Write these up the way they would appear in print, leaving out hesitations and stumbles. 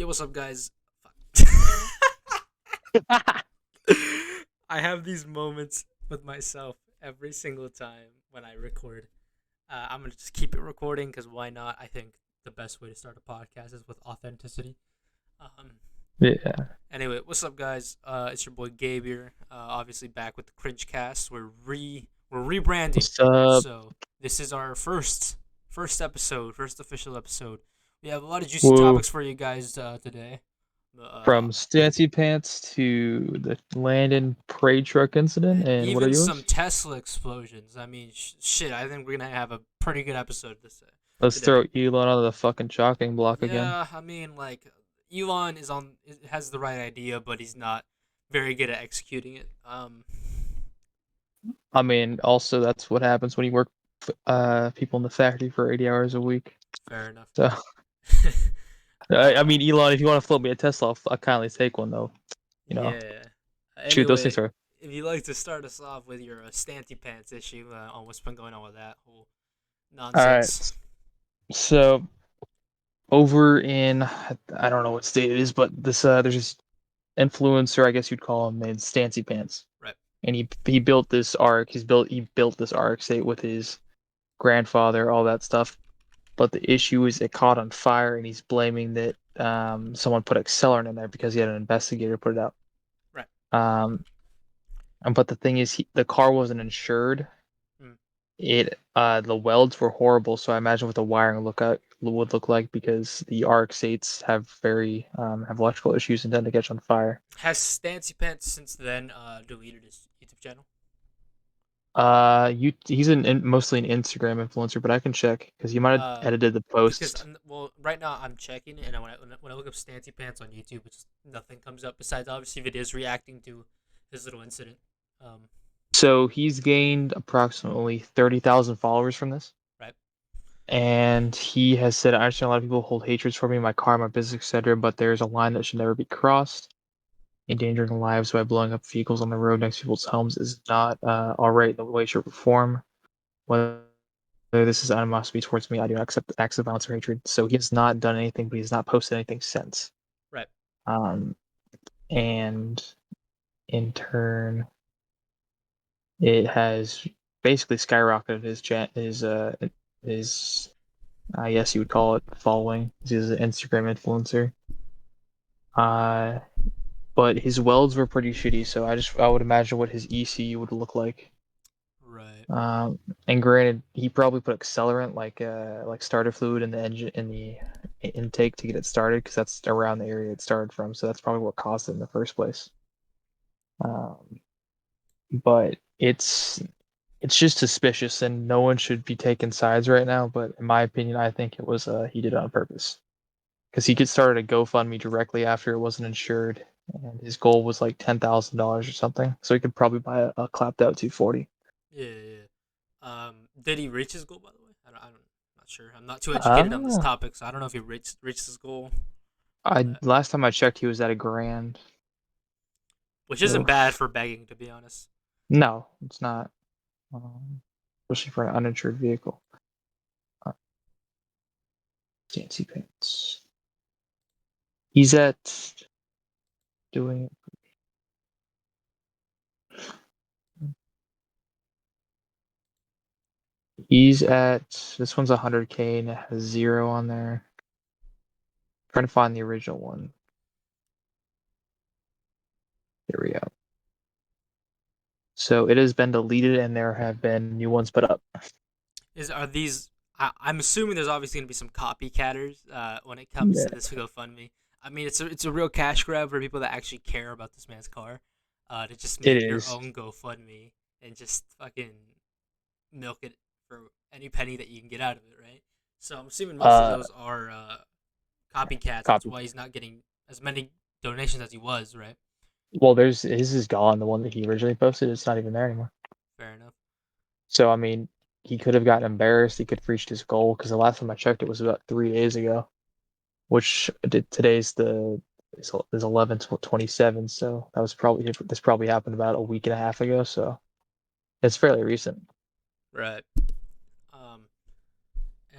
Yo, what's up, guys? I have these moments with myself every single time when I record. I'm gonna just keep it recording because why not? I think the best way to start a podcast is with authenticity. Um, Yeah. anyway, what's up, guys? It's your boy Gabe here. Obviously back with the Cringe cast. We're rebranding, What's up? so this is our first episode, first official episode. We have a lot of juicy Woo. topics for you guys today. Uh, From StancyPants to the Landon parade truck incident, and and what are even some yours? Tesla explosions. I mean, shit. I think we're gonna have a pretty good episode Let's today. throw Elon on the fucking chopping block again. Yeah, I mean, like Elon has the right idea, but he's not very good at executing it. I mean, also that's what happens when you work people in the factory for 80 hours a week. Fair enough. So I uh, mean, Elon, if you want to float me a Tesla, I'll kindly take one though. You know, yeah. shoot, those Anyway, things are if you'd like to start us off with your StancyPants issue on what's been going on with that whole all right. nonsense, So over in I don't know what state it is, but this there's this influencer, I guess you'd call him, named StancyPants. right? And he built this arc. He built this arc state with his grandfather, all that stuff. But the issue is it caught on fire, and he's blaming that someone put accelerant in there because he had an investigator put it out. Right. Um, but the thing is, the car wasn't insured. Mm. The welds were horrible, so I imagine what the wiring would look like because the arc states have electrical issues and tend to catch on fire. Has StancyPants since then deleted his YouTube channel? He's mostly an Instagram influencer, but I can check because you might have Uh, edited the because post. right now I'm checking, and when I look up Stancy Pants on YouTube, it's nothing comes up besides obviously videos reacting to his little incident. Um, So he's gained approximately 30,000 followers from this, right. and he has said, "I understand a lot of people hold hatreds for me, my car, my business, etc. But there's a line that should never be crossed. Endangering lives by blowing up vehicles on the road next to people's homes is not all right in the way, shape, or form. Whether this is animosity towards me, I do not accept acts of violence or hatred." So he has not done anything, but he's not posted anything since. Right. Um, and in turn, it has basically skyrocketed his I guess you would call it following. He's an Instagram influencer. Uh, but his welds were pretty shitty, so I would imagine what his ECU would look like. Right. Um, and granted, he probably put accelerant like starter fluid in the engine in the intake to get it started because that's around the area it started from. So that's probably what caused it in the first place. Um, but it's just suspicious, and no one should be taking sides right now. But in my opinion, I think it was he did it on purpose because he could start a GoFundMe directly after it wasn't insured, and his goal was like $10,000 or something. So he could probably buy a clapped out 240. Yeah. Yeah. Did he reach his goal by the way? I'm not sure. I'm not too educated on this Uh, topic, so I don't know if he reached his goal. I But, last time I checked, he was at a grand. which isn't So bad for begging, to be honest. no, it's not, especially for an uninsured vehicle. Uh, Fancy pants. He's at doing. He's at this one's 100K and it has zero on there. Trying to find the original one. Here we go. So it has been deleted and there have been new ones put up. Are these? I'm assuming there's obviously going to be some copycatters when it comes Yeah, to this GoFundMe. I mean, it's a real cash grab for people that actually care about this man's car. To just it make your is. own GoFundMe and just fucking milk it for any penny that you can get out of it, right? So I'm assuming most of Uh, those are copycats. That's copy. why he's not getting as many donations as he was, right? Well, there's his is gone. The one that he originally posted, it's not even there anymore. Fair enough. So I mean, he could have gotten embarrassed. He could have reached his goal because the last time I checked, it was about 3 days ago. Which today's the is 11/27, so this probably happened about a week and a half ago. So it's fairly recent. Right. Um,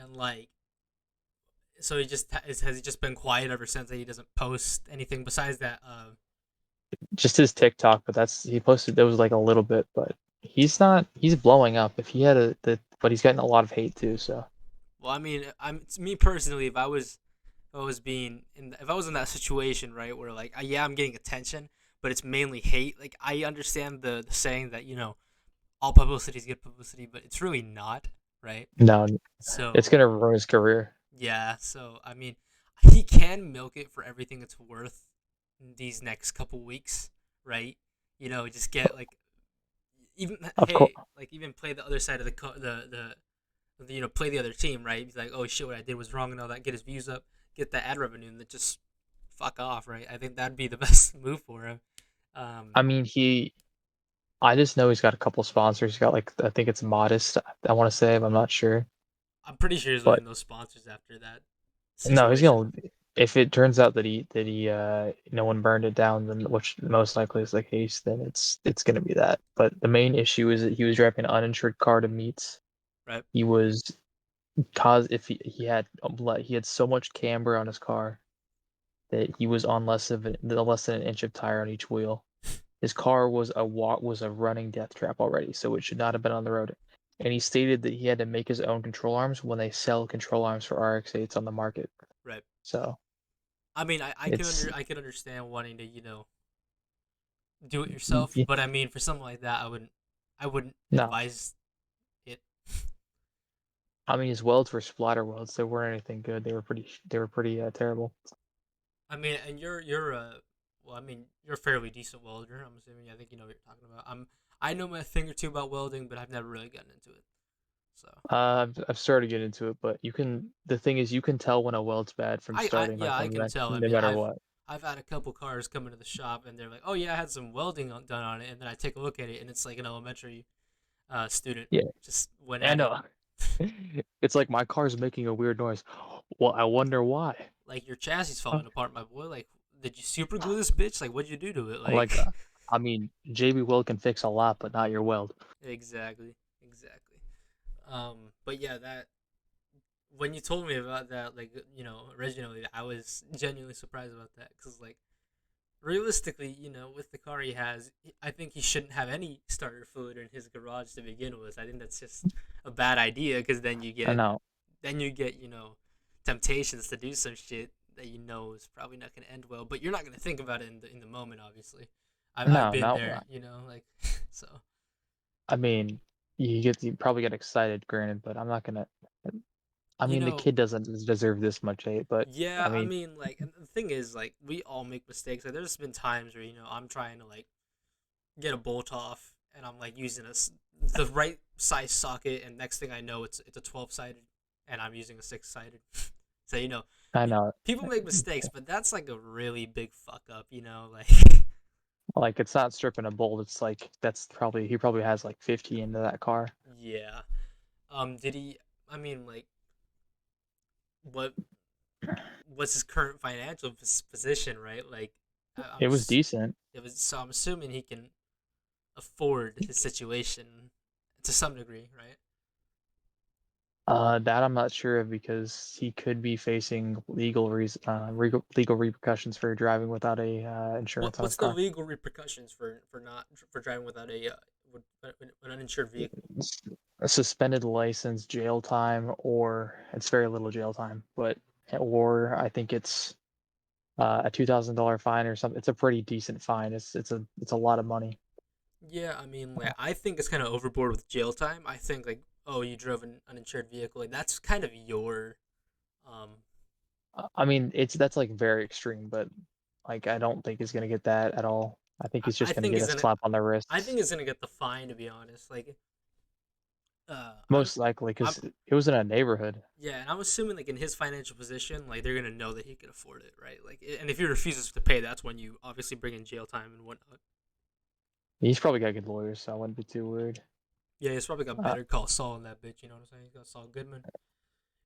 and like So he just has he just been quiet ever since that he doesn't post anything besides that. Just his TikTok, but that's he posted there was like a little bit, but he's blowing up. If he had but he's getting a lot of hate too. So Well, I mean, I'm me personally. If I was being if I was in that situation, right, where like yeah, I'm getting attention, but it's mainly hate. Like I understand the saying that all publicity is good publicity, but it's really not, right? no, it's So gonna ruin his career. yeah, so I mean, he can milk it for everything it's worth in these next couple weeks, right? Just get like even Of course, hey, like even play the other side of play the other team, right? He's like, oh shit, what I did was wrong and all that. Get his views up, get that ad revenue, and then just fuck off, right? I think that'd be the best move for him. Um, I mean I just know he's got a couple sponsors. He's got like I think it's Modest. I want to say, but I'm not sure. I'm pretty sure he's But losing those sponsors after that no, he's situation. gonna. If it turns out that he no one burned it down, then which most likely is the case, then it's gonna be that. But the main issue is that he was driving an uninsured car to meets. Right, He was cause if he had so much camber on his car that he was on less than an inch of tire on each wheel. His car was a running death trap already, so it should not have been on the road. And he stated that he had to make his own control arms when they sell control arms for RX-8s on the market. right. So I mean, it's I can understand wanting to do it yourself, but I mean for something like that, I wouldn't no. advise it. I mean his welds were splatter welds. They weren't anything good. They were pretty terrible. I mean, and well, I mean, you're a fairly decent welder. I'm assuming. I think you know what you're talking about. I know my thing or two about welding, but I've never really gotten into it. So I've started to get into it, but the thing is you can tell when a weld's bad from starting yeah, like I can tell. I no mean, matter what. I've had a couple cars come into the shop and they're like, oh yeah, I had some welding done on it, and then I take a look at it and it's like an elementary student Yeah, just went I at it. know. It's like my car's making a weird noise. Well, I wonder why. Like your chassis Uh, falling apart, my boy. Like, did you super glue this bitch? Like, what'd you do to it? Like, Like, I mean, JB Weld can fix a lot, but not your weld. exactly, exactly. But yeah, that when you told me about that, like originally, I was genuinely surprised about that because like realistically, with the car he has, I think he shouldn't have any starter fluid in his garage to begin with. I think that's just a bad idea because I know. then you get temptations to do some shit that you know is probably not going to end well. But you're not going to think about it in the moment, obviously. I've No, been no. there, like so. I mean, you probably get excited, granted, but I'm not gonna. I You mean, the know, kid doesn't deserve this much hate, but yeah. I I mean, mean, like, and the thing is, like, we all make mistakes. Like, there's been times where I'm trying to like get a bolt off, and I'm like using the right size socket, and next thing I know, it's a 12 sided, and I'm using a 6 sided. So I know. people make mistakes, but that's like a really big fuck up. Like Like, it's not stripping a bolt. It's like he probably has like 50 into that car. yeah. Did he? I mean, like, what what's his current financial position? Right? Like, It was decent. it was so I'm assuming he can afford his situation to some degree, right? That I'm not sure of because he could be facing legal repercussions for driving without a insurance on his What's the car. legal repercussions for not for driving without an uninsured vehicle? A suspended license, jail time, or it's very little jail time, but or I think it's a $2,000 fine or something. It's a pretty decent fine. It's a lot of money. Yeah, I mean, like I think it's kind of overboard with jail time. I think like, oh, you drove an uninsured vehicle, like that's kind of your, um, I mean, that's like very extreme, but like I don't think he's gonna get that at all. I think he's I just gonna think get is a gonna, slap on the I wrists, think it's gonna get the fine to be honest. Like, most likely, I'm, because it was in a neighborhood. yeah, and I'm assuming like in his financial position, like they're gonna know that he can afford it, right? Like, and if he refuses to pay, that's when you obviously bring in jail time and whatnot. He's probably got good lawyers, so I wouldn't be too worried. Yeah, he's probably got Uh, better call Saul in that bitch. You know what I'm saying? He's got Saul Goodman.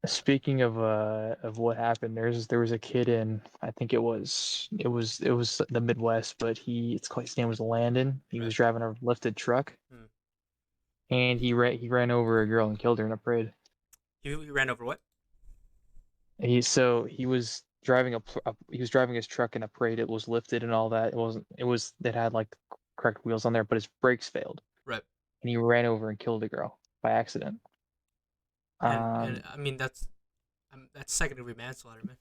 Speaking of what happened, there was a kid in I think it was the Midwest, but his name was Landon. He Right. was driving a lifted truck, Hmm. and he ran over a girl and killed her in a parade. He ran over what? He was driving he was driving his truck in a parade. It was lifted and all that. It had like correct wheels on there, but his brakes failed, Right. and he ran over and killed a girl by accident. And Um, I mean that's second degree manslaughter, man.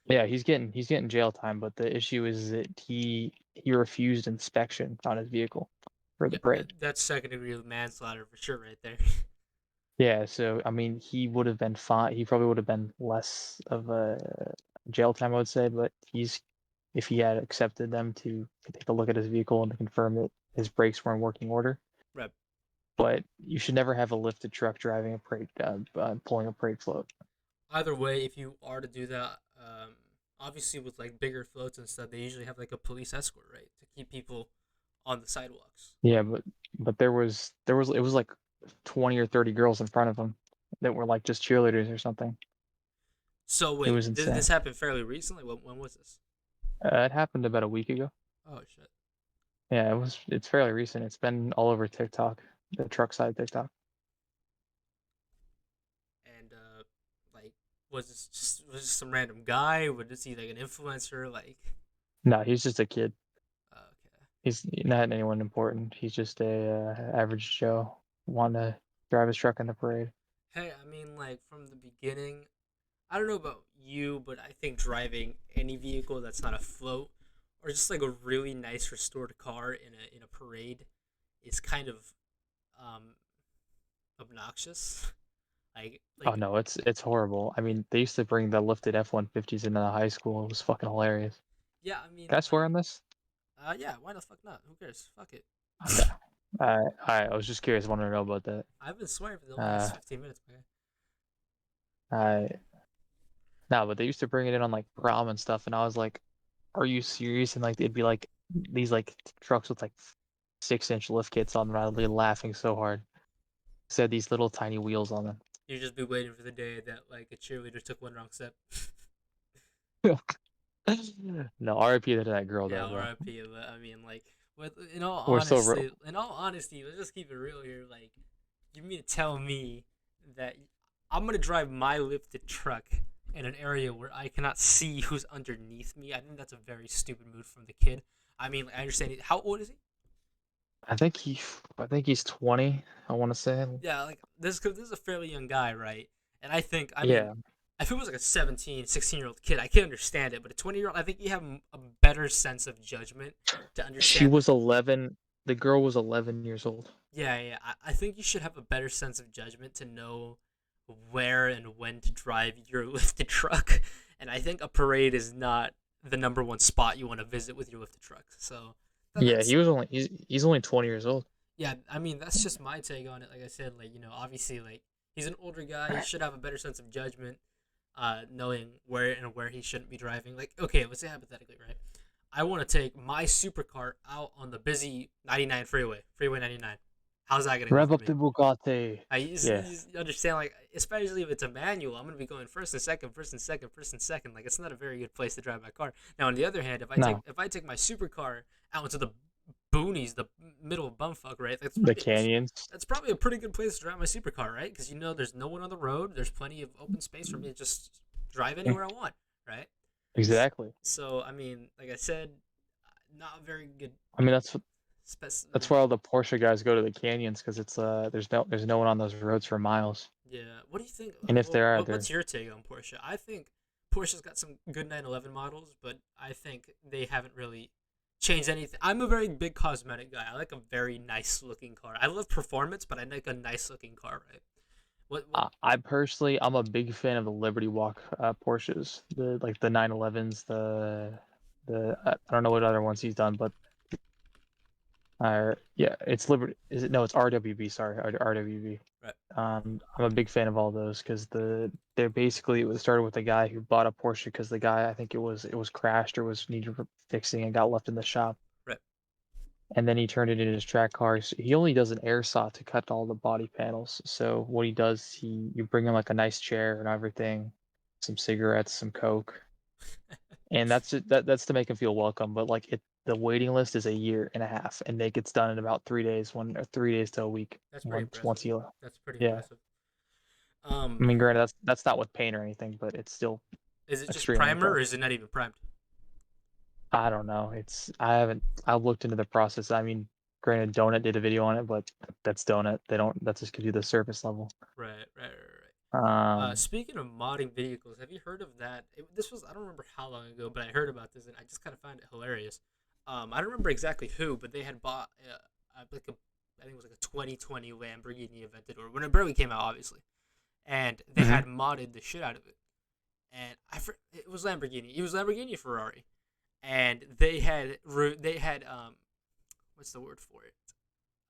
yeah, he's getting jail time, but the issue is that he refused inspection on his vehicle for the Yeah, parade. that's second degree manslaughter for sure, right there. Yeah, so I mean, he would have been fine. He probably would have been less of a jail time, I would say, but he's if he had accepted them to take a look at his vehicle and to confirm that his brakes were in working order. Right. But you should never have a lifted truck driving a parade, pulling a parade float. Either way, if you are to do that, obviously with like bigger floats and stuff, they usually have like a police escort, right, to keep people on the sidewalks. Yeah, but there was it was like 20 or 30 girls in front of him that were like just cheerleaders or something. So It was wait, this insane. happened fairly recently. When was this? It happened about a week ago. Oh shit. Yeah, it's fairly recent. It's been all over TikTok, the truck side TikTok. And like, was this some random guy? Was he like an influencer? Like, No, he's just a kid. okay. He's not anyone important. He's just a average Joe want to drive his truck in the parade. Hey, I mean, like from the beginning, I don't know about you, but I think driving any vehicle that's not a float or just like a really nice restored car in a parade is kind of um obnoxious. Oh Like no, it's horrible. I mean, they used to bring the lifted F-150s into the high school. It was fucking hilarious. yeah, I mean Can I swear like on this? yeah, why the fuck not? Who cares? Fuck it. Okay. I was just curious. Wanted to know about that. I've been swearing for the Uh, last 15 minutes, man. I No, but they used to bring it in on like prom and stuff, and I was like, "Are you serious?" And like it'd be like these like trucks with like 6-inch lift kits on them. I'd be laughing so hard. Said these little tiny wheels on them. You just be waiting for the day that like a cheerleader took one wrong step. No, RIP to that girl Yeah, though, bro. R.I.P. I mean, like, with in all We're so honesty, let's just keep it real here. Like, you mean to tell me that I'm gonna drive my lifted truck in an area where I cannot see who's underneath me? I think that's a very stupid move from the kid. I mean, I understand. How old is he? I think he's 20. I want to say. Yeah, like this is a fairly young guy, right? And I mean, Yeah, if it was like a 17, 16-year-old kid, I can understand it, but a 20-year-old, I think you have a better sense of judgment to she understand. was 11. The girl was 11 years old. Yeah, yeah. I think you should have a better sense of judgment to know where and when to drive your lifted truck. And I think a parade is not the number one spot you want to visit with your lifted truck. So Yeah, that's he's only 20 years old. yeah. I mean, that's just my take on it. Like I said, like obviously, like he's an older guy. He should have a better sense of judgment, knowing where he shouldn't be driving. Like, okay, let's say hypothetically, right? I want to take my supercar out on the busy 99 freeway 99. How's that gonna go Rev for up me? the Bugatti. You Yeah. just understand, like, especially if it's a manual, I'm gonna be going first and second, first and second, first and second. Like, it's not a very good place to drive my car. Now, on the other hand, No, if I take my supercar out into the boonies, the middle of bumfuck, right? the canyons. That's probably a pretty good place to drive my supercar, right? Because there's no one on the road. There's plenty of open space for me to just drive anywhere I want, right? Exactly. So, I mean, like I said, not a very good I mean, spec. that's why all the Porsche guys go to the canyons because it's there's no one on those roads for miles. Yeah. What do you think? And if there are, What's they're your take on Porsche? I think Porsche's got some good 911 models, but I think they haven't really changed anything. I'm a very big cosmetic guy. I like a very nice looking car. I love performance, but I like a nice looking car, right? What I'm a big fan of the Liberty Walk Porsches, the 911s, the I don't know what other ones he's done, but yeah, it's Liberty. Is it? No, it's RWB. Sorry, RWB. right, I'm a big fan of all those because they're basically it was started with a guy who bought a Porsche because the guy I think it was crashed or was needed fixing and got left in the shop, right. and then he turned it into his track cars. He only does an air saw to cut all the body panels. So what he does, you bring him like a nice chair and everything, some cigarettes, some coke, and that's it. That's to make him feel welcome. But like the waiting list is a year and a half, and it gets done in about 3 days, 3 days to a week. That's pretty Once impressive. you, That's pretty yeah. impressive. I Um, mean, granted, that's not with paint or anything, but it's still is it just extremely primer or impressive. is it not even primed? I don't know. I haven't I looked into the process. I mean, granted, Donut did a video on it, but that's Donut. They don't. That just gives you the surface level. Right. Um, Speaking of modding vehicles, have you heard of that? This was, I don't remember how long ago, but I heard about this and I just kind of found it hilarious. I don't remember exactly who, but they had bought like a, I think it was like a 2020 Lamborghini Aventador when it barely came out, obviously, and they mhm. had modded the shit out of it. And it was Lamborghini. It was Lamborghini Ferrari, and they had what's the word for it?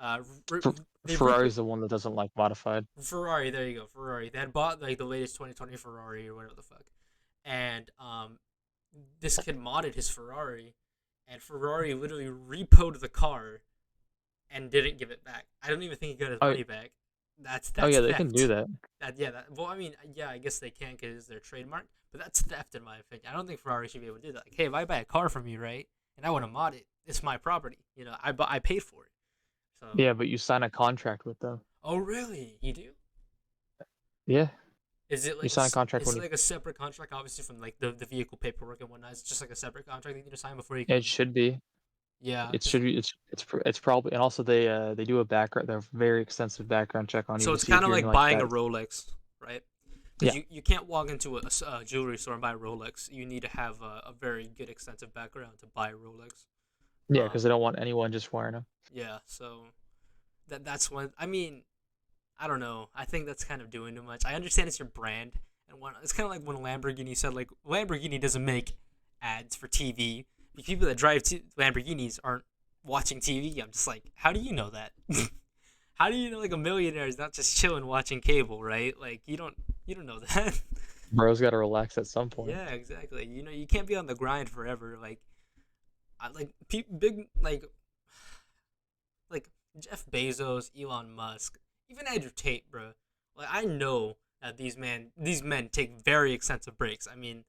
Uh, Fer- they Ferrari's the one that doesn't like modified. Ferrari. There you go, Ferrari. They had bought like the latest 2020 Ferrari or whatever the fuck, and this kid modded his Ferrari, and Ferrari literally repoed the car and didn't give it back. I don't even think he got his Oh, money back. That's oh that's yeah, they can do theft. that. Well, I mean, yeah, I guess they can because it's their trademark, but that's theft in my opinion. I don't think Ferrari should be able to do that. Like, hey, if I buy a car from you, right, and I want to mod it, it's my property. I paid for it. So, Yeah, but you sign a contract with them. oh really? You do? Yeah, Is it you like sign a contract is when it you. like a separate contract, obviously from like the vehicle paperwork and whatnot? It's just like a separate contract that you need to sign before you It can. should be. Yeah, It because should be. It's probably, and also they do a background. They're very extensive background check on you so to it's see if kind of you're in like like buying a that. Rolex, right? Because Yeah, you can't walk into a jewelry store and buy a Rolex. You need to have a very good extensive background to buy a Rolex. yeah, because Um, they don't want anyone just wearing them. yeah, so that's one. I mean, I don't know. I think that's kind of doing too much. I understand it's your brand, and it's kind of like when Lamborghini said like Lamborghini doesn't make ads for TV. The people that drive Lamborghinis aren't watching TV. I'm just like, how do you know that? How do you know like a millionaire is not just chilling watching cable, right? Like you don't know that. Bro's got to relax at some point. Yeah, exactly. You can't be on the grind forever. Like big like Jeff Bezos, Elon Musk, even Andrew Tate, bro. Like I know that these men take very extensive breaks. I mean,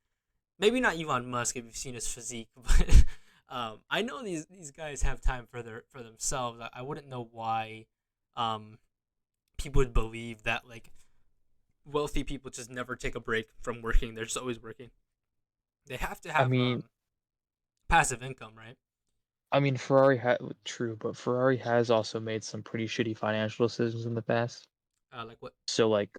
maybe not Elon Musk if you've seen his physique, but I know these guys have time for themselves. I wouldn't know why um, people would believe that like wealthy people just never take a break from working. They're just always working. They have to I have mean, passive income, right? Ferrari had true, but Ferrari has also made some pretty shitty financial decisions in the past. Like what? So like,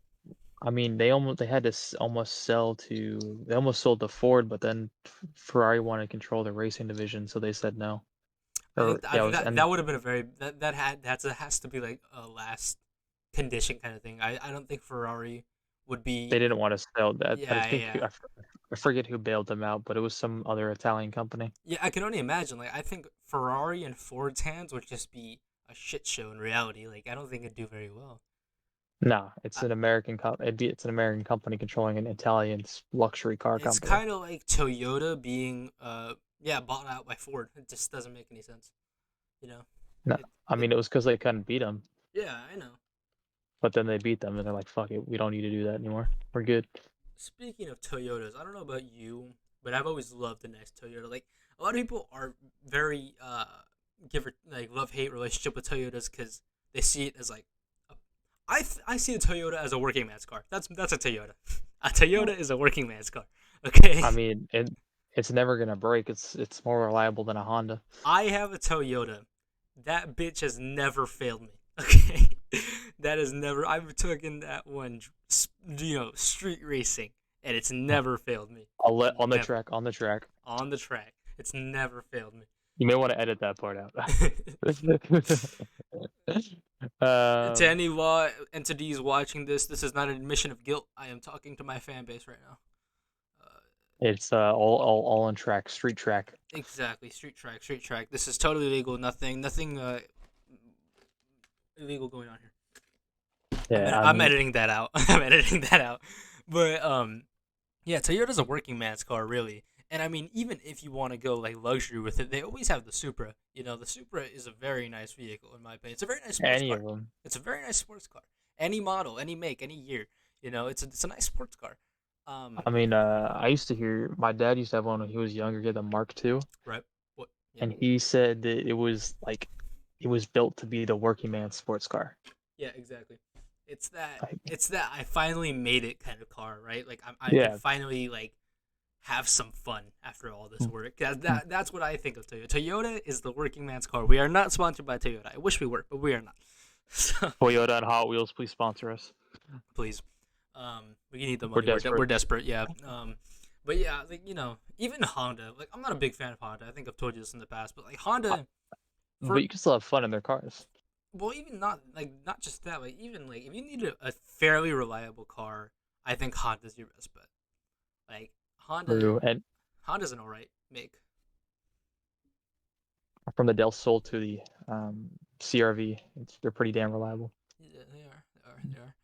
they had to almost sell to they almost sold to Ford, but then Ferrari wanted to control the racing division, so they said no. Or I yeah, it think was that and that would have been a very that has to be like a last condition kind of thing. I don't think Ferrari would they be. didn't want to sell that. I Yeah, think yeah, I forget who bailed them out, but it was some other Italian company. yeah. I can only imagine. Like I think Ferrari and Ford's hands would just be a shit show in reality. Like I don't think it'd do very well. Nah, I, it's an American company controlling an Italian luxury car it's company. kind of like Toyota being yeah bought out by Ford. It just doesn't make any sense. You know. No, It it it was because they couldn't beat them, yeah I know. but then they beat them, and they're like, "Fuck it, we don't need to do that anymore. We're good." Speaking of Toyotas, I don't know about you, but I've always loved the next Toyota. Like a lot of people are very give or like love hate relationship with Toyotas because they see it as like I see a Toyota as a working man's car. That's a Toyota. A Toyota is a working man's car. Okay. I mean, it's never gonna break. It's more reliable than a Honda. I have a Toyota. That bitch has never failed me. Okay. That has never I've taken that one street racing and it's never failed me. I'll let on the Never. track, on the track. On the track. It's never failed me. You may want to edit that part out. To um, any law entities watching this, this is not an admission of guilt. I am talking to my fan base right now. Uh, it's all on track, street track. exactly, street track, street track. This is totally legal. Nothing illegal going on here. Yeah, I I'm mean, editing that out. I'm editing that out. But yeah, Toyota's a working man's car, really. And I mean, even if you want to go like luxury with it, they always have the Supra. The Supra is a very nice vehicle in my opinion. It's a very nice sports any car. of them. It's a very nice sports car. Any model, any make, any year. It's a nice sports car. Um, I used to hear my dad used to have one when he was younger. He had the Mark II, right. What? Yeah. and he said that it was built to be the working man's sports car. Yeah. Exactly. It's that I finally made it kind of car, right? Like I can Yeah. finally like have some fun after all this Mm, work. mm. That's what I think of Toyota. Toyota is the working man's car. We are not sponsored by Toyota. I wish we were, but we are not. So Toyota and Hot Wheels, please sponsor us. please, we need the We're money. We're desperate. desperate. Yeah. But yeah, like even Honda. Like I'm not a big fan of Honda. I think I've told you this in the past, but like Uh, Honda But for you can still have fun in their cars. well, even not just that. Like even like if you need a fairly reliable car, I think Honda's your best bet. Like True. And Honda's an alright make. from the Del Sol to the CRV, they're pretty damn reliable. Yeah, they are. They are. They are.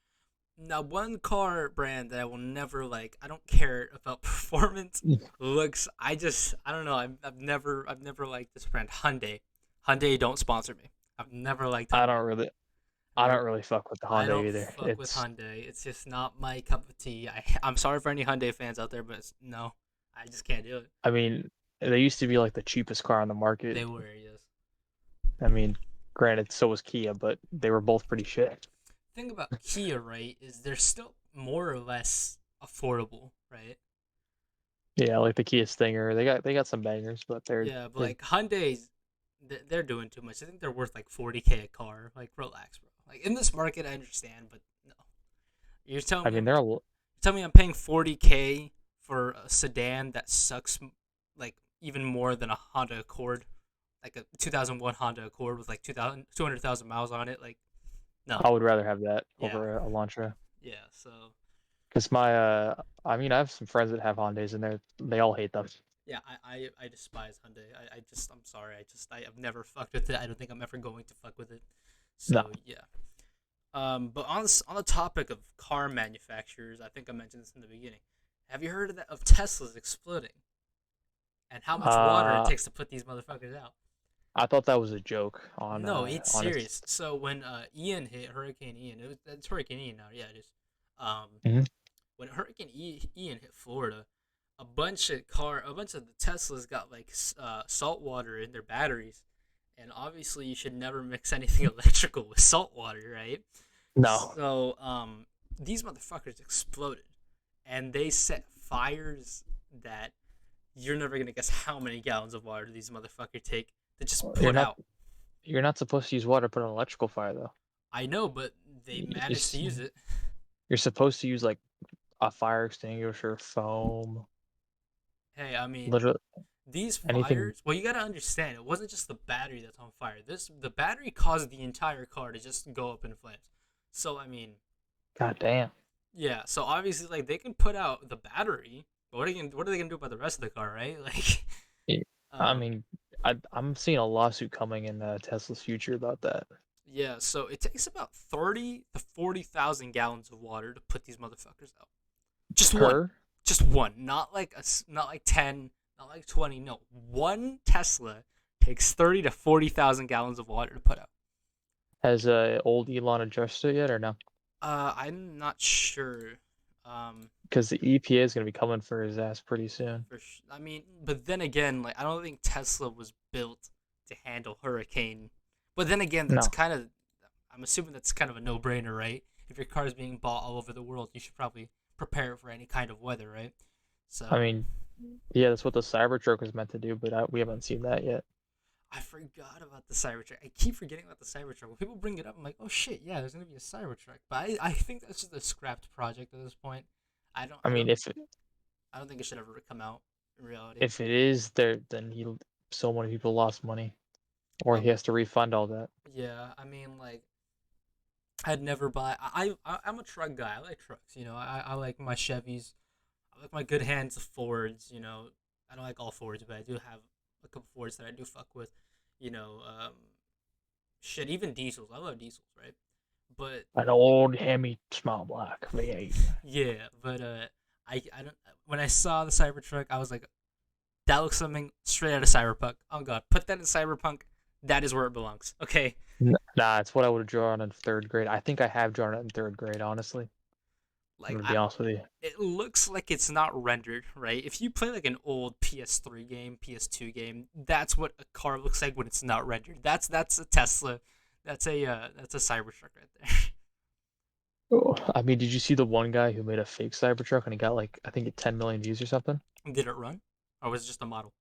Now, one car brand that I will never like. I don't care about performance, Mm. looks. I don't know. I've never liked this brand. Hyundai. Hyundai don't sponsor me. I've never liked I Hyundai. don't really, I've I never. don't really fuck with the I Honda don't either. fuck with It's, Hyundai. It's just not my cup of tea. I'm sorry for any Hyundai fans out there, but no, I just can't do it. I mean, they used to be like the cheapest car on the market. They were, yes. I mean, granted, so was Kia, but they were both pretty shit. Thing about Kia, right, is they're still more or less affordable, right? Yeah, like the Kia Stinger, they got some bangers, but Yeah, but they're. like Hyundai's, they're doing too much. I think they're worth like 40K a car. Like, relax, bro. Like in this market, I understand, but no. You're telling I me mean, they're a, I'm paying 40K for a sedan that sucks, like even more than a Honda Accord, like a 2001 Honda Accord with like 200,000 miles on it. Like, no. I would rather have that Yeah, over a Elantra. yeah. So Because I mean, I have some friends that have Hondas, and they all hate them. yeah, I despise Hyundai. I'm sorry. I've never fucked with it. I don't think I'm ever going to fuck with it. No. So yeah. But on the topic of car manufacturers, I think I mentioned this in the beginning. Have you heard of Teslas exploding and how much water it Uh, takes to put these motherfuckers out? I thought that was a joke No, it's on a. serious. So when Ian hit Hurricane Ian, it's Hurricane Ian now. Yeah, it is. Um, Mhm. when Ian hit Florida, a bunch of the Teslas got like salt water in their batteries, and obviously you should never mix anything electrical with salt water, right? No, So these motherfuckers exploded, and they set fires that you're never gonna guess how many gallons of water these motherfuckers take to just you're put not out. you're not supposed to use water to put on electrical fire though. I know, but they You're, managed to use it. you're supposed to use like a fire extinguisher, foam, Hey, I mean, literally these anything. fires. Well, you gotta understand, it wasn't just the battery that's on fire. The battery caused the entire car to just go up in flames. So I mean, God damn. yeah. So obviously, like they can put out the battery. But what are they gonna do about the rest of the car, right? Like, Yeah, I um, mean, I'm seeing a lawsuit coming in Tesla's future about that. yeah. So it takes about 30 to 40,000 gallons of water to put these motherfuckers out. Just one. Per Just one. Not like 10. Not like 20. No, one Tesla takes 30 to 40,000 gallons of water to put out. has old Elon addressed it yet or no? I'm not sure. Because the EPA is gonna be coming for his ass pretty soon. I mean, but then again, like I don't think Tesla was built to handle hurricane. But then again, that's No, kind of. I'm assuming that's kind of a no-brainer, right? If your car is being bought all over the world, you should probably prepare for any kind of weather, right? I So mean, yeah, that's what the Cybertruck was meant to do, but we haven't seen that yet. I forgot about the Cybertruck. I keep forgetting about the Cybertruck. When people bring it up, I'm like, oh shit, yeah, there's gonna be a Cybertruck. But I think that's just a scrapped project at this point. I don't I I mean, don't I don't think it should ever come out in reality. if it is there, then he so many people lost money, or he Um, has to refund all that. yeah, I mean, like I'd never buy. I'm a truck guy. I like trucks. I like my Chevys. I like my good hands of Fords. I don't like all Fords, but I do have a couple Fords that I do fuck with. You know, shit, even diesels. I love diesels, right? But An old Hemi small block V8. yeah, but I don't. When I saw the Cybertruck, I was like, that looks something straight out of Cyberpunk. Oh god, put that in Cyberpunk. That is where it belongs. Okay, Nah, it's what I would have drawn in third grade. I think I have drawn it in third grade, honestly. I'm like gonna be honest with you. it looks like it's not rendered, right? If you play like an old PS3 game, PS2 game, that's what a car looks like when it's not rendered. That's a Tesla. That's a Cybertruck right there. Oh, I mean, did you see the one guy who made a fake Cybertruck and he got like I think 10 million views or something? Did it run, or was it just a model?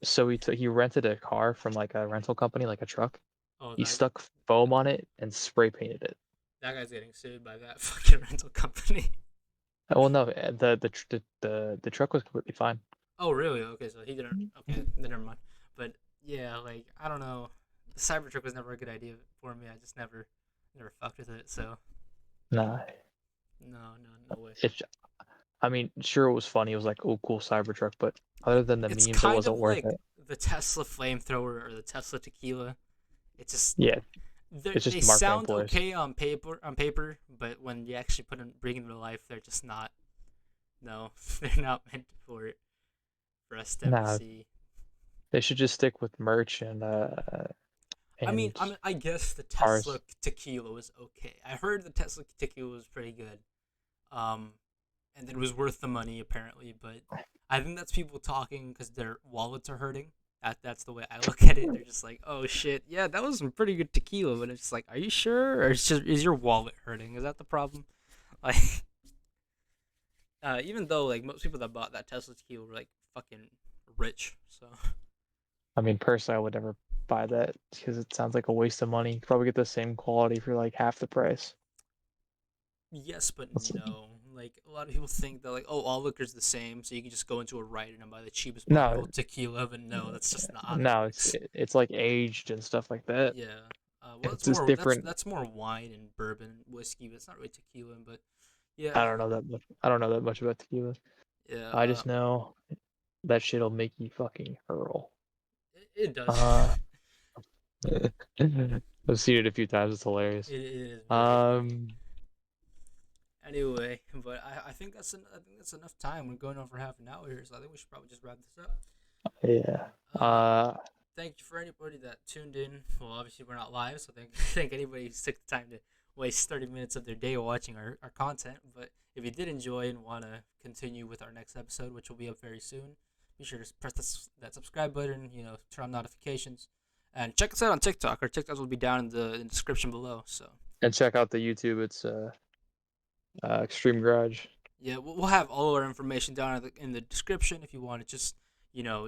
So he rented a car from like a rental company, like a truck. Oh, He that stuck foam on it and spray painted it. that guy's getting sued by that fucking rental company. Well, no, the truck was completely fine. Oh, really? Okay, so he didn't. Okay, then never mind. But yeah, like I don't know. The Cybertruck was never a good idea for me. I just never fucked with it. So Nah, no, no, no way. it's. I mean, sure it was funny. It was like, oh, cool Cybertruck, but other than the It's memes, it kind wasn't of worth like it. the Tesla flamethrower or the Tesla tequila. It just Yeah, it's they just marketing sound ploys. okay on paper, but when you actually bring them to life, they're just not. No, they're not meant for us to ever Nah, see. they should just stick with merch I mean, and I guess the Tesla cars. tequila was okay. I heard the Tesla tequila was pretty good. Um, and that it was worth the money apparently. But I think that's people talking because their wallets are hurting. That's the way I look at it. They're just like, oh shit, yeah, that was some pretty good tequila. But it's just like, are you sure, or is your wallet hurting? Is that the problem? Like, even though like most people that bought that Tesla tequila were like fucking rich, so I mean, personally, I would never buy that because it sounds like a waste of money. You could probably get the same quality for like half the price. yes, but That's, no. Like a lot of people think that like, oh, all liquor's the same, so you can just go into a Rite and buy the cheapest bottle no, of tequila. But no, that's just not how that no, works. it's like aged and stuff like that. Yeah. Well, It's just different. that's more wine and bourbon, whiskey, but it's not really tequila. But yeah, I don't know that much. I don't know that much about tequila. yeah. I just know that shit'll make you fucking hurl. It does. Uh, I've seen it a few times. It's hilarious. It is very funny. Um, Anyway, but I think that's enough time. We're going on for half an hour here, so I think we should probably just wrap this up. yeah. Uh, Thank you for anybody that tuned in. Well, obviously we're not live, so thank anybody who took the time to waste 30 minutes of their day watching our content. But if you did enjoy and want to continue with our next episode, which will be up very soon, be sure to press that subscribe button. Turn on notifications, and check us out on TikTok. Our TikToks will be down in the description below. So and check out the YouTube. It's Extreme Garage. yeah, we'll have all our information down in the description if you want to just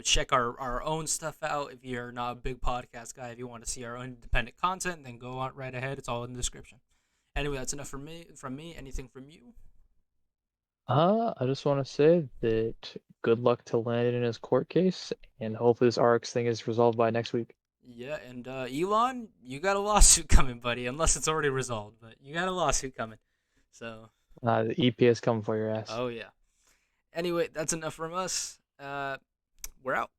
check our own stuff out. If you're not a big podcast guy, if you want to see our own independent content, then go on right ahead. It's all in the description. Anyway, that's enough from me. Anything from you? I just want to say that good luck to Landon in his court case, and hopefully this RX thing is resolved by next week. Yeah, and Elon, you got a lawsuit coming, buddy, unless it's already resolved, but you got a lawsuit coming. So, The EPA is coming for your ass. oh yeah. Anyway, that's enough from us. We're out.